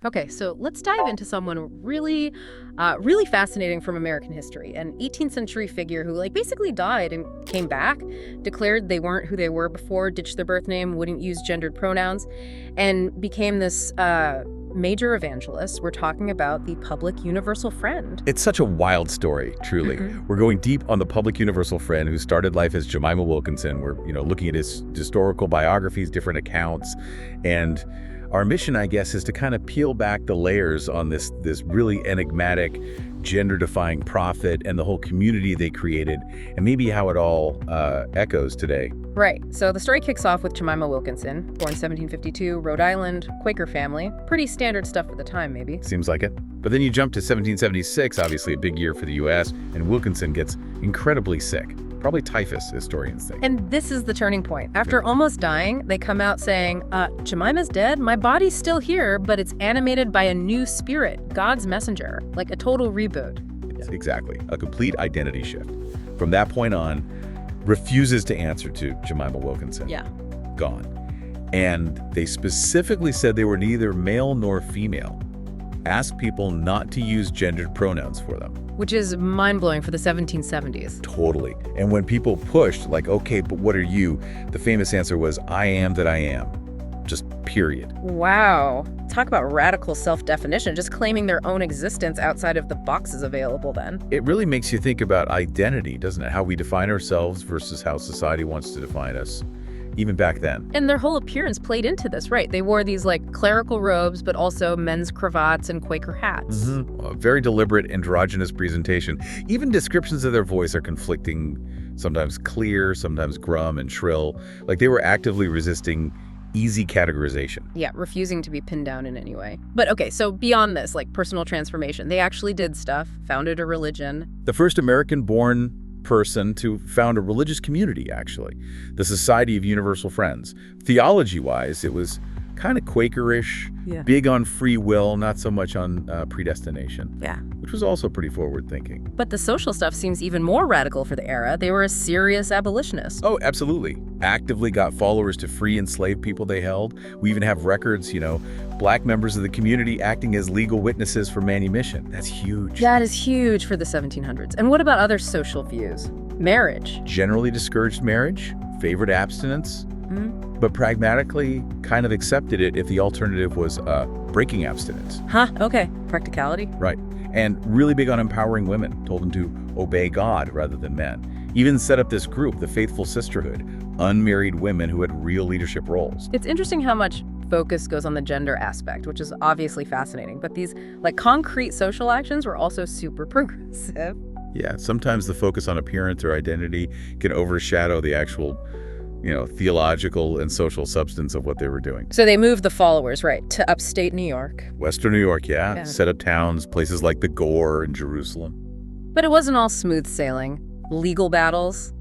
Okay, so let's dive into someone really fascinating from American history. An 18th century figure who, basically died and came back, declared they weren't who they were before, ditched their birth name, wouldn't use gendered pronouns, and became this major evangelist. We're talking about the public universal friend. It's such a wild story, truly. We're going deep on the public universal friend who started life as Jemima Wilkinson. We're, looking at his historical biographies, different accounts, and our mission, I guess, is to kind of peel back the layers on this really enigmatic, gender-defying prophet and the whole community they created, and maybe how it all echoes today. Right. So the story kicks off with Jemima Wilkinson, born 1752, Rhode Island, Quaker family. Pretty standard stuff for the time, maybe. Seems like it. But then you jump to 1776, obviously a big year for the U.S., and Wilkinson gets incredibly sick. Probably typhus, historians think. And this is the turning point. After almost dying, they come out saying, Jemima's dead, my body's still here, but it's animated by a new spirit, God's messenger, like a total reboot. Exactly. A complete identity shift. From that point on, refuses to answer to Jemima Wilkinson. Yeah. Gone. And they specifically said they were neither male nor female. Asked people not to use gendered pronouns for them. Which is mind-blowing for the 1770s. Totally. And when people pushed, okay, but what are you? The famous answer was, I am that I am. Just period. Wow. Talk about radical self-definition, just claiming their own existence outside of the boxes available then. It really makes you think about identity, doesn't it? How we define ourselves versus how society wants to define us, even back then. And their whole appearance played into this, right? They wore these clerical robes, but also men's cravats and Quaker hats. A very deliberate androgynous presentation. Even descriptions of their voice are conflicting, sometimes clear, sometimes grum and shrill. They were actively resisting easy categorization. Yeah, refusing to be pinned down in any way. But okay, so beyond this, personal transformation, they actually did stuff, founded a religion. The first American-born person to found a religious community, actually, the Society of Universal Friends. Theology-wise, it was kind of Quakerish, big on free will, not so much on predestination. Yeah. Which was also pretty forward-thinking. But the social stuff seems even more radical for the era. They were a serious abolitionist. Oh, absolutely. Actively got followers to free enslaved people they held. We even have records, black members of the community acting as legal witnesses for manumission. That's huge. That is huge for the 1700s. And what about other social views? Marriage. Generally discouraged marriage, favored abstinence, but pragmatically kind of accepted it if the alternative was breaking abstinence. Okay. Practicality. Right. And really big on empowering women, told them to obey God rather than men. Even set up this group, the Faithful Sisterhood, unmarried women who had real leadership roles. It's interesting how much focus goes on the gender aspect, which is obviously fascinating. But these concrete social actions were also super progressive. Yeah, sometimes the focus on appearance or identity can overshadow the actual theological and social substance of what they were doing. So they moved the followers, right, to upstate New York. Western New York, yeah. Set up towns, places like the Gore in Jerusalem. But it wasn't all smooth sailing. Legal battles,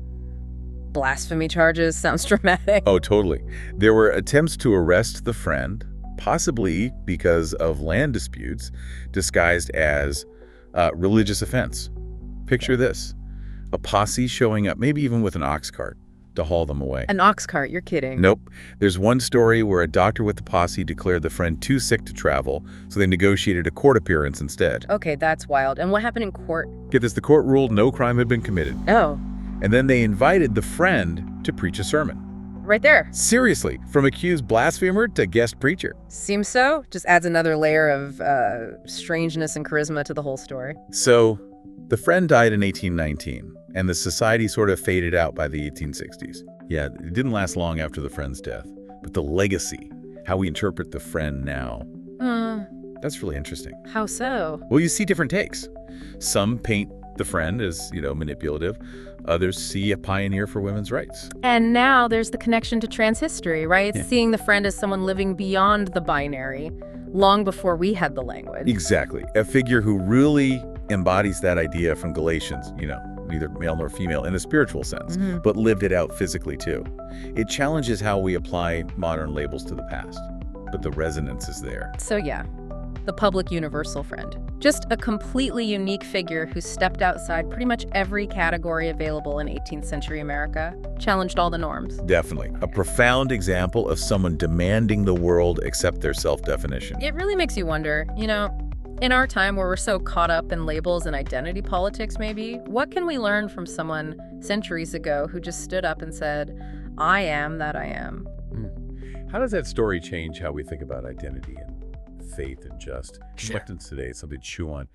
blasphemy charges, sounds dramatic. Oh, totally. There were attempts to arrest the friend, possibly because of land disputes, disguised as religious offense. Picture this, a posse showing up, maybe even with an ox cart, to haul them away. An ox cart, you're kidding. Nope. There's one story where a doctor with the posse declared the friend too sick to travel, so they negotiated a court appearance instead. Okay, that's wild. And what happened in court? Get this, the court ruled no crime had been committed. Oh. And then they invited the friend to preach a sermon. Right there. Seriously, from accused blasphemer to guest preacher. Seems so. Just adds another layer of strangeness and charisma to the whole story. So, the friend died in 1819. And the society sort of faded out by the 1860s. Yeah, it didn't last long after the friend's death. But the legacy, how we interpret the friend now, that's really interesting. How so? Well, you see different takes. Some paint the friend as, manipulative. Others see a pioneer for women's rights. And now there's the connection to trans history, right? Yeah. Seeing the friend as someone living beyond the binary, long before we had the language. Exactly. A figure who really embodies that idea from Galatians, neither male nor female in a spiritual sense, but lived it out physically too. It challenges how we apply modern labels to the past, but the resonance is there. So yeah, the public universal friend. Just a completely unique figure who stepped outside pretty much every category available in 18th century America, challenged all the norms. Definitely. A profound example of someone demanding the world accept their self-definition. It really makes you wonder, in our time where we're so caught up in labels and identity politics maybe, what can we learn from someone centuries ago who just stood up and said, I am that I am? How does that story change how we think about identity and faith and just reflectance today? Something to chew on.